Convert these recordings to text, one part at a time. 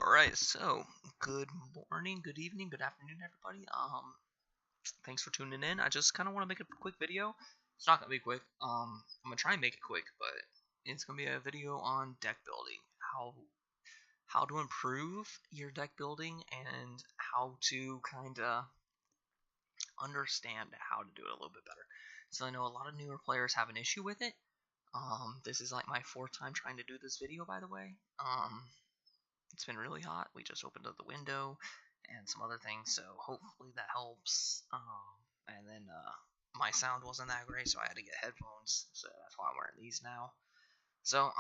Alright, so good morning, good evening, good afternoon, everybody. Thanks for tuning in. I just kind of want to make a quick video. It's not gonna be quick. I'm gonna try and make it quick, but it's gonna be a video on deck building, how to improve your deck building, and how to kind of understand how to do it a little bit better. So I know a lot of newer players have an issue with it. This is like my fourth time trying to do this video, by the way. It's been really hot. We just opened up the window and some other things, so hopefully that helps. And then my sound wasn't that great, so I had to get headphones, so that's why I'm wearing these now. So,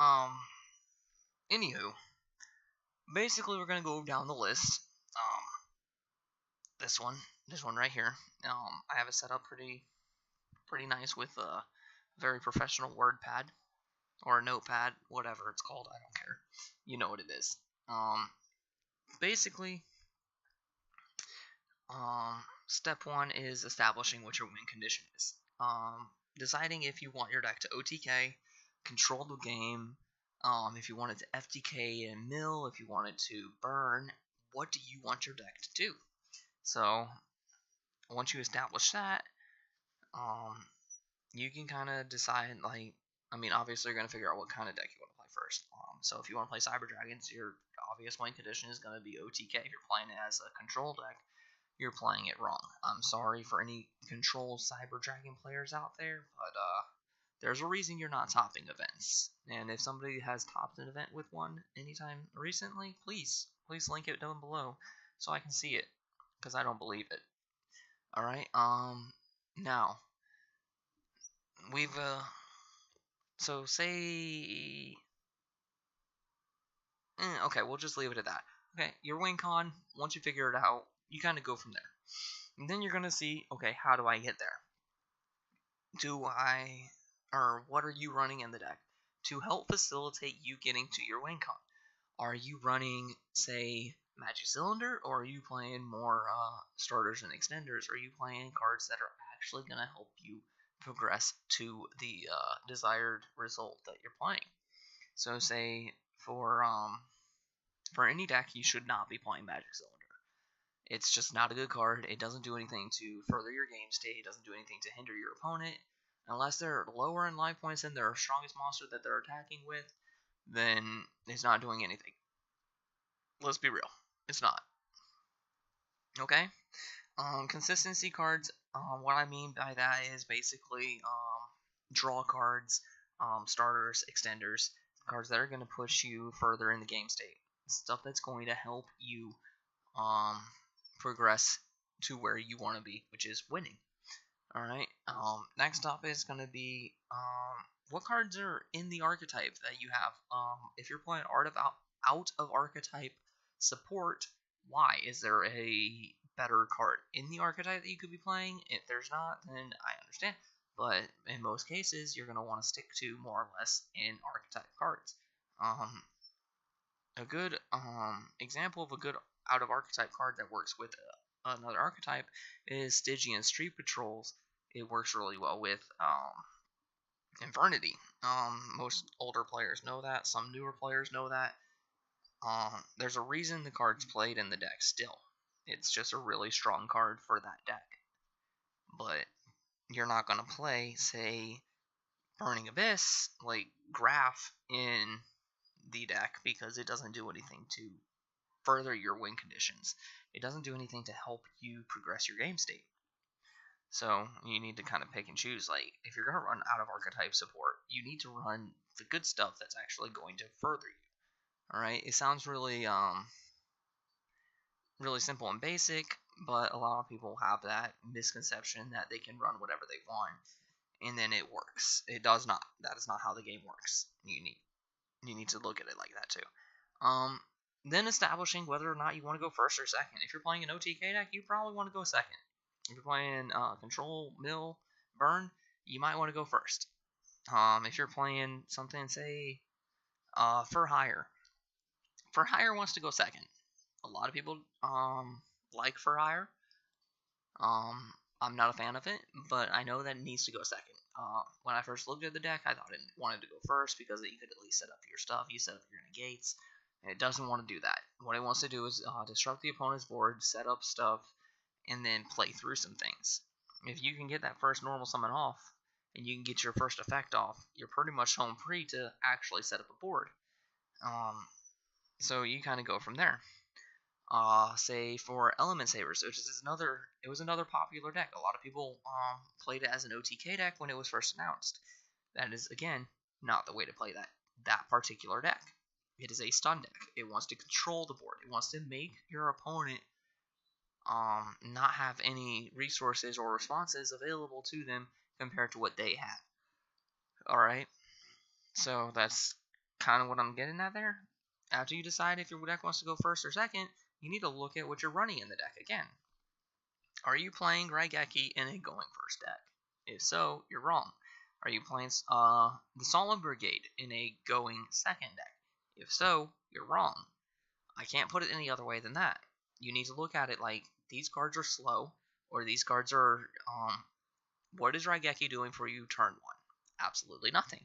anywho, basically we're gonna go down the list. This one right here. I have it set up pretty nice with a very professional word pad or a notepad, whatever it's called. I don't care. You know what it is. Basically, step one is establishing what your win condition is. Deciding if you want your deck to OTK, control the game, if you want it to FTK and mill, if you want it to burn, what do you want your deck to do? So, once you establish that, you can kind of decide, obviously you're going to figure out what kind of deck you want to play first. So if you want to play Cyber Dragons, your obvious win condition is going to be OTK. If you're playing it as a control deck, you're playing it wrong. I'm sorry for any control Cyber Dragon players out there, but there's a reason you're not topping events. And if somebody has topped an event with one anytime recently, please link it down below so I can see it, because I don't believe it. Alright, now, we've, so say, okay, we'll just leave it at that. Okay, your win con, once you figure it out, you kind of go from there. And then you're going to see, okay, how do I get there? What are you running in the deck to help facilitate you getting to your win con? Are you running, say, Magic Cylinder, or are you playing more starters and extenders? Are you playing cards that are actually going to help you progress to the desired result that you're playing? So say for any deck, you should not be playing Magic Cylinder. It's just not a good card. It doesn't do anything to further your game state. It doesn't do anything to hinder your opponent. Unless they're lower in life points than their strongest monster that they're attacking with, then it's not doing anything. Let's be real. It's not. Okay? Consistency cards, what I mean by that is basically draw cards, starters, extenders, cards that are going to push you further in the game state. Stuff that's going to help you progress to where you want to be, which is winning. Alright, next up is going to be what cards are in the archetype that you have. If you're playing out of archetype support, why? Is there a better card in the archetype that you could be playing? If there's not, then I understand. But in most cases, you're going to want to stick to more or less in archetype cards. A good example of a good out of archetype card that works with another archetype is Stygian Street Patrols. It works really well with Infernity. Most older players know that. Some newer players know that. There's a reason the card's played in the deck still. It's just a really strong card for that deck. But you're not going to play, say, Burning Abyss, like Graph, in the deck because it doesn't do anything to further your win conditions. It doesn't do anything to help you progress your game state. So you need to kind of pick and choose. Like, if you're going to run out of archetype support, you need to run the good stuff that's actually going to further you. Alright, it sounds really simple and basic, but a lot of people have that misconception that they can run whatever they want, and then it works. It does not. That is not how the game works. You need to look at it like that too. Then establishing whether or not you want to go first or second. If you're playing an OTK deck, you probably want to go second. If you're playing control, mill, burn, you might want to go first. If you're playing something, say, for hire wants to go second. A lot of people like for hire. I'm not a fan of it, but I know that it needs to go second. When I first looked at the deck, I thought it wanted to go first because you could at least set up your stuff. You set up your negates. And it doesn't want to do that. what it wants to do is disrupt the opponent's board, set up stuff, and then play through some things. If you can get that first normal summon off, and you can get your first effect off, you're pretty much home free to actually set up a board. So you kind of go from there. Say for Element Savers, which is another popular deck. A lot of people played it as an OTK deck when it was first announced. That is, again, not the way to play that particular deck. It is a stun deck. It wants to control the board. It wants to make your opponent not have any resources or responses available to them compared to what they have. Alright, so that's kind of what I'm getting at there. After you decide if your deck wants to go first or second, you need to look at what you're running in the deck again. Are you playing Raigeki in a going first deck? If so, you're wrong. Are you playing the Solemn Brigade in a going second deck? If so, you're wrong. I can't put it any other way than that. You need to look at it like, these cards are slow, or these cards are, what is Raigeki doing for you turn 1? Absolutely nothing.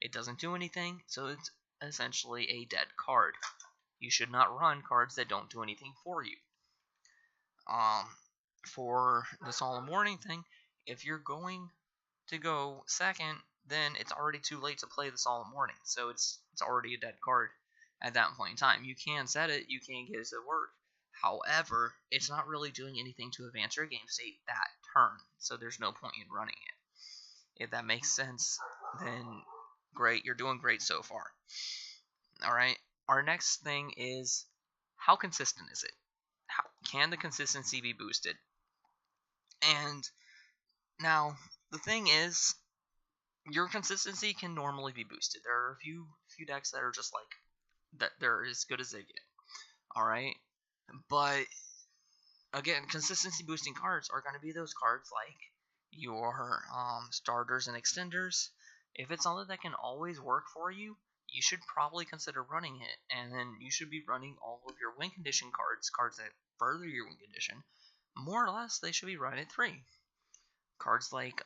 It doesn't do anything, so it's essentially a dead card. You should not run cards that don't do anything for you. For the Solemn Warning thing, if you're going to go second, then it's already too late to play the Solemn Warning, so it's already a dead card at that point in time. You can set it, you can get it to work. However, it's not really doing anything to advance your game state that turn, so there's no point in running it. If that makes sense, then great, you're doing great so far. Alright, our next thing is, how consistent is it? Can the consistency be boosted? And now, the thing is, your consistency can normally be boosted. There are a few decks that are just like, that they're as good as they get. Alright? But, again, consistency boosting cards are going to be those cards like your starters and extenders. If it's something that can always work for you, you should probably consider running it. And then you should be running all of your win condition cards that further your win condition. More or less, they should be run at 3. Cards like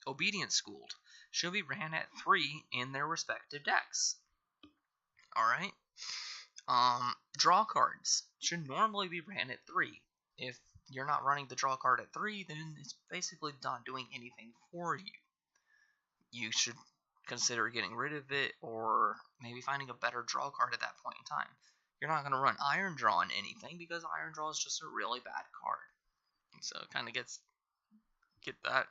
Obedience Schooled should be ran at 3 in their respective decks. Alright? Draw cards should normally be ran at 3. If you're not running the draw card at 3, then it's basically not doing anything for you. You should consider getting rid of it, or maybe finding a better draw card at that point in time. You're not going to run Iron Draw in anything, because Iron Draw is just a really bad card. So it kind of get that.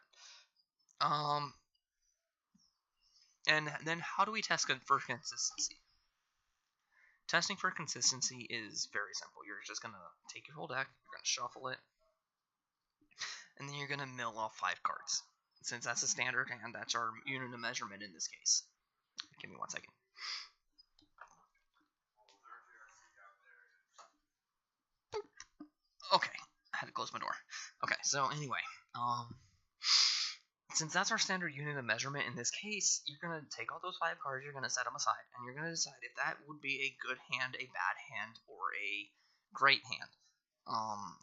And then how do we test for consistency? Testing for consistency is very simple. You're just going to take your whole deck, you're going to shuffle it, and then you're going to mill off 5 cards. Since that's a standard hand, that's our unit of measurement in this case. Give me 1 second. Okay, I had to close my door. Okay, so anyway, since that's our standard unit of measurement in this case, you're going to take all those 5 cards, you're going to set them aside, and you're going to decide if that would be a good hand, a bad hand, or a great hand.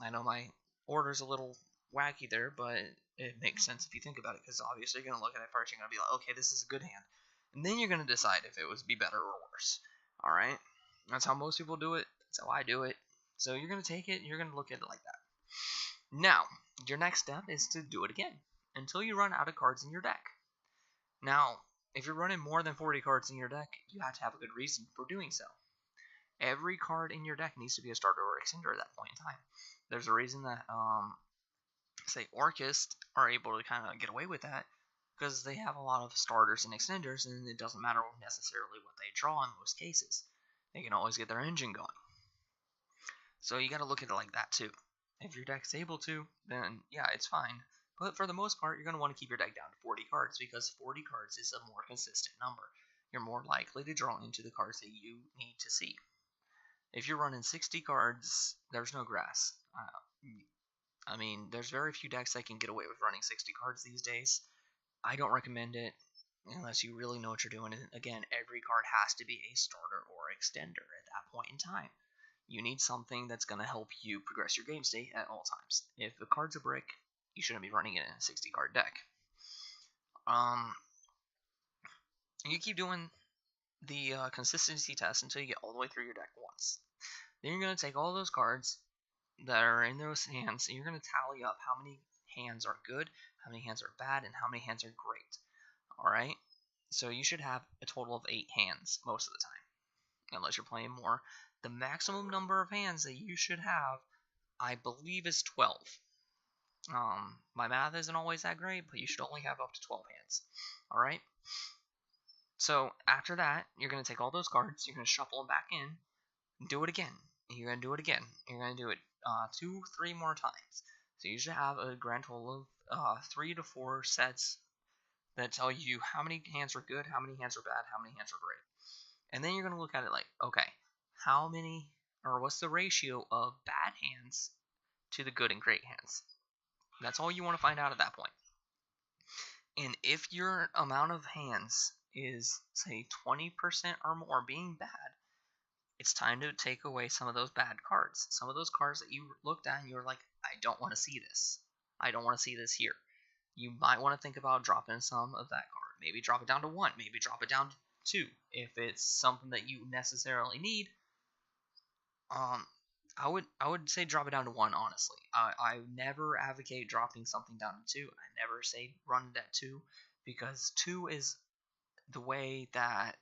I know my order's a little wacky there, but it makes sense if you think about it, because obviously you're going to look at it first, you're going to be like, okay, this is a good hand. And then you're going to decide if it would be better or worse. Alright? That's how most people do it. That's how I do it. So you're going to take it, and you're going to look at it like that. Now, your next step is to do it again, until you run out of cards in your deck. Now, if you're running more than 40 cards in your deck, you have to have a good reason for doing so. Every card in your deck needs to be a starter or extender at that point in time. There's a reason that, say, Orcists are able to kind of get away with that, because they have a lot of starters and extenders, and it doesn't matter necessarily what they draw in most cases. They can always get their engine going. So you got to look at it like that too. If your deck's able to, then yeah, it's fine. But for the most part, you're going to want to keep your deck down to 40 cards, because 40 cards is a more consistent number. You're more likely to draw into the cards that you need to see. If you're running 60 cards, there's no grass. I mean, there's very few decks that can get away with running 60 cards these days. I don't recommend it unless you really know what you're doing. And again, every card has to be a starter or extender at that point in time. You need something that's going to help you progress your game state at all times. If the card's a brick, you shouldn't be running it in a 60 card deck. You keep doing the consistency test until you get all the way through your deck once. Then you're going to take all those cards that are in those hands, and you're going to tally up how many hands are good, how many hands are bad, and how many hands are great. Alright? So you should have a total of 8 hands most of the time, unless you're playing more. The maximum number of hands that you should have, I believe, is 12. My math isn't always that great, but you should only have up to 12 hands. Alright? So after that, you're going to take all those cards, you're going to shuffle them back in, and do it again. You're going to do it again. You're going to do it 2-3 more times. So you should have a grand total of 3 to 4 sets that tell you how many hands are good, how many hands are bad, how many hands are great. And then you're going to look at it like, okay, how many, or what's the ratio of bad hands to the good and great hands? That's all you want to find out at that point. And if your amount of hands is, say, 20% or more being bad, it's time to take away some of those bad cards. Some of those cards that you looked at and you were like, I don't want to see this. I don't want to see this here. You might want to think about dropping some of that card. Maybe drop it down to 1. Maybe drop it down to 2. If it's something that you necessarily need, I would say drop it down to 1, honestly. I never advocate dropping something down to 2. I never say run it at 2, because 2 is the way that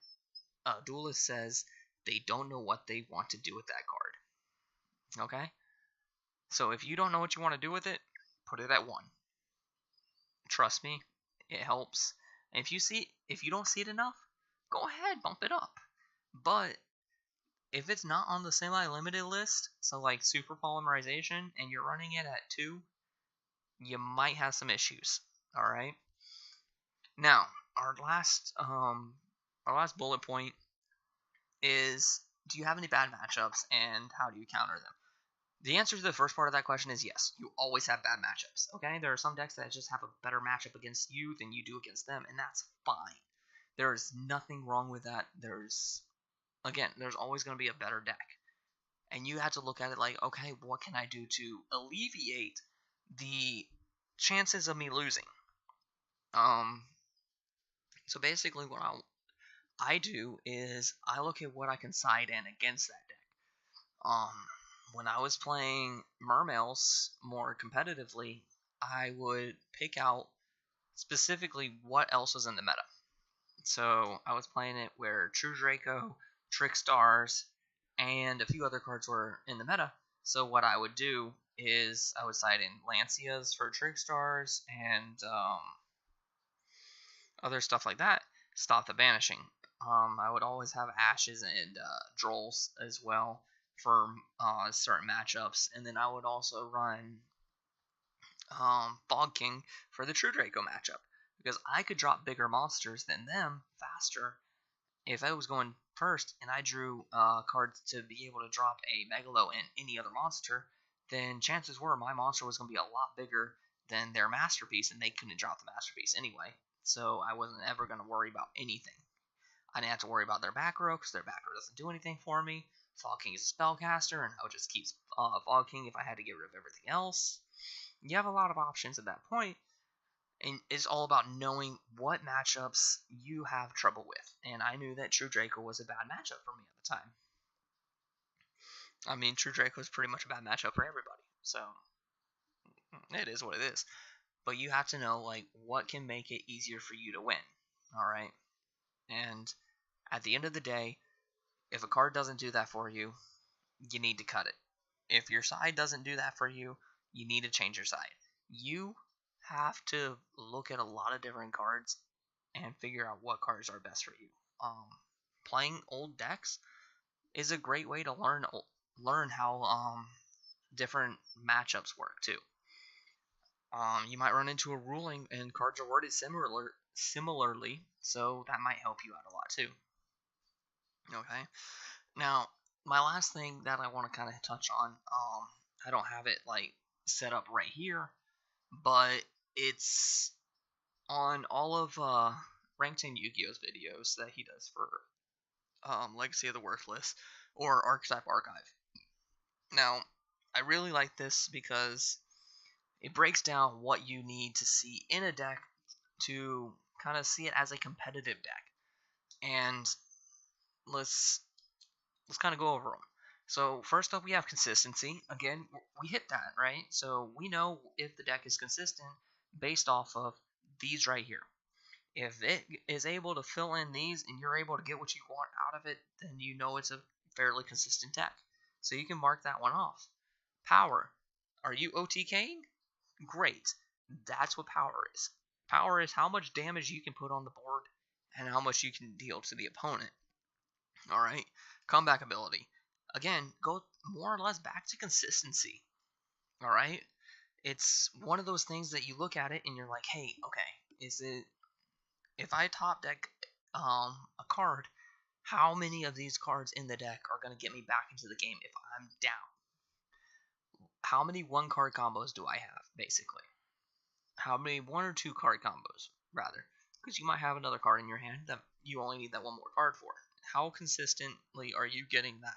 Duelist says they don't know what they want to do with that card. Okay? So if you don't know what you want to do with it, put it at 1. Trust me, it helps. And if you don't see it enough, go ahead, bump it up. But if it's not on the semi-limited list, so like super polymerization, and you're running it at 2, you might have some issues. Alright? Now, our last bullet point is, do you have any bad matchups, and how do you counter them? The answer to the first part of that question is yes. You always have bad matchups, okay? There are some decks that just have a better matchup against you than you do against them, and that's fine. There's nothing wrong with that. There's always going to be a better deck. And you have to look at it like, okay, what can I do to alleviate the chances of me losing? So basically what I do is I look at what I can side in against that deck. When I was playing Mermails more competitively, I would pick out specifically what else was in the meta. So I was playing it where True Draco, Trickstars, and a few other cards were in the meta. So what I would do is I would side in Lancias for Trickstars and other stuff like that. Stop the banishing. I would always have Ashes and Drolls as well for certain matchups, and then I would also run Fog King for the True Draco matchup, because I could drop bigger monsters than them faster if I was going first and I drew cards to be able to drop a Megalo and any other monster. Then chances were my monster was going to be a lot bigger than their masterpiece, and they couldn't drop the masterpiece anyway, so I wasn't ever going to worry about anything. I didn't have to worry about their back row, because their back row doesn't do anything for me. Fog King is a spellcaster, and I would just keep Fog King if I had to get rid of everything else. You have a lot of options at that point, and it's all about knowing what matchups you have trouble with. And I knew that True Draco was a bad matchup for me at the time. I mean, True Draco is pretty much a bad matchup for everybody, so it is what it is. But you have to know, like, what can make it easier for you to win, alright? And at the end of the day, if a card doesn't do that for you, you need to cut it. If your side doesn't do that for you, you need to change your side. You have to look at a lot of different cards and figure out what cards are best for you. Playing old decks is a great way to learn how different matchups work too. You might run into a ruling and cards are worded similarly, so that might help you out a lot too. Okay, now my last thing that I want to kind of touch on, I don't have it like set up right here, but it's on all of Rank 10 Yu-Gi-Oh's videos that he does for Legacy of the Worthless or Archetype Archive. Now, I really like this because it breaks down what you need to see in a deck to kind of see it as a competitive deck. And let's kind of go over them. So first up, we have consistency. Again, we hit that, right? So we know if the deck is consistent based off of these right here. If it is able to fill in these and you're able to get what you want out of it, then you know it's a fairly consistent deck. So you can mark that one off. Power. Are you OTKing? Great. That's what power is. Power is how much damage you can put on the board and how much you can deal to the opponent. Alright? Comeback ability. Again, go more or less back to consistency. Alright? It's one of those things that you look at it and you're like, hey, okay, is it if I top deck a card, how many of these cards in the deck are going to get me back into the game if I'm down? How many one card combos do I have, basically? How many one or two card combos, rather? Because you might have another card in your hand that you only need that one more card for. How consistently are you getting that?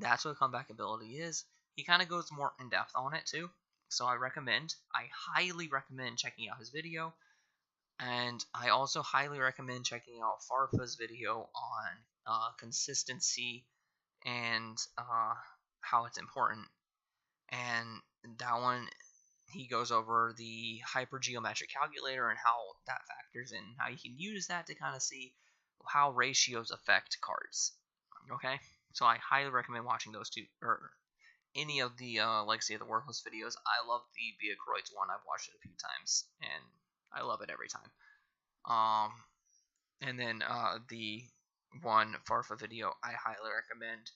That's what comeback ability is. He kind of goes more in depth on it too. So I highly recommend checking out his video. And I also highly recommend checking out Farfa's video on consistency and how it's important. And that one, he goes over the hypergeometric calculator and how that factors in, how you can use that to kind of see how ratios affect cards. Okay, so I highly recommend watching those two, or any of the Legacy of the Worthless videos. I love the Beacroids one. I've watched it a few times, and I love it every time. And then the one Farfa video I highly recommend.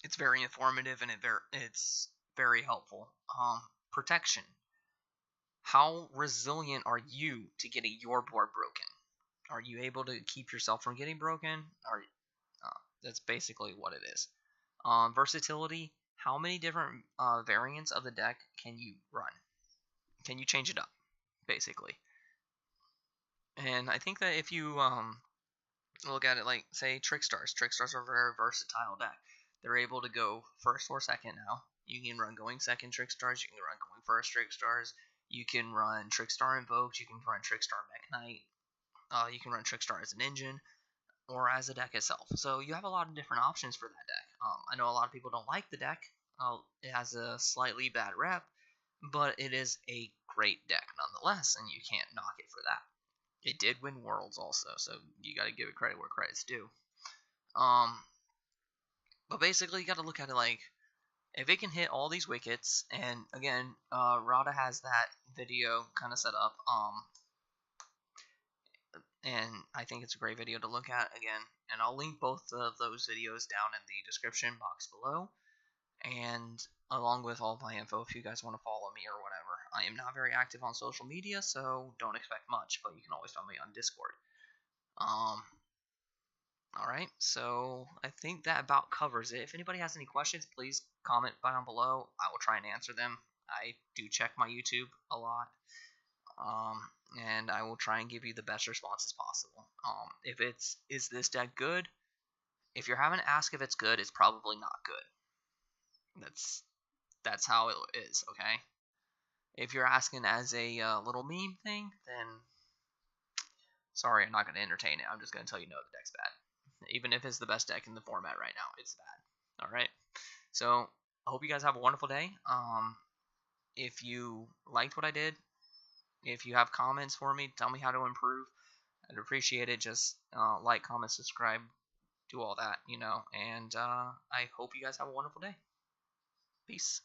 It's very informative and it's very helpful. Protection. How resilient are you to getting your board broken? Are you able to keep yourself from getting broken? That's basically what it is. Versatility. How many different variants of the deck can you run? Can you change it up, basically? And I think that if you look at it like, say, Trickstars. Trickstars are a very versatile deck. They're able to go first or second now. You can run going second Trickstars. You can run going first Trickstars. You can run Trickstar Invoked. You can run Trickstar Mech Knight. You can run Trickstar as an engine or as a deck itself. So you have a lot of different options for that deck. I know a lot of people don't like the deck. It has a slightly bad rep, but it is a great deck nonetheless, and you can't knock it for that. It did win Worlds also, so you got to give it credit where credit's due. But basically, you got to look at it like, if it can hit all these wickets, and again, Rada has that video kind of set up, and I think it's a great video to look at again, and I'll link both of those videos down in the description box below, and along with all my info if you guys want to follow me or whatever. I am not very active on social media, so don't expect much, but you can always find me on Discord. Alright, so I think that about covers it. If anybody has any questions, please comment down below. I will try and answer them. I do check my YouTube a lot. And I will try and give you the best responses possible. If it's, is this deck good? If you're having to ask if it's good, it's probably not good. That's how it is, okay? If you're asking as a little meme thing, then sorry, I'm not going to entertain it. I'm just going to tell you no, the deck's bad. Even if it's the best deck in the format right now, it's bad. Alright? So, I hope you guys have a wonderful day. If you liked what I did, if you have comments for me, tell me how to improve. I'd appreciate it. Just like, comment, subscribe, do all that, you know. And I hope you guys have a wonderful day. Peace.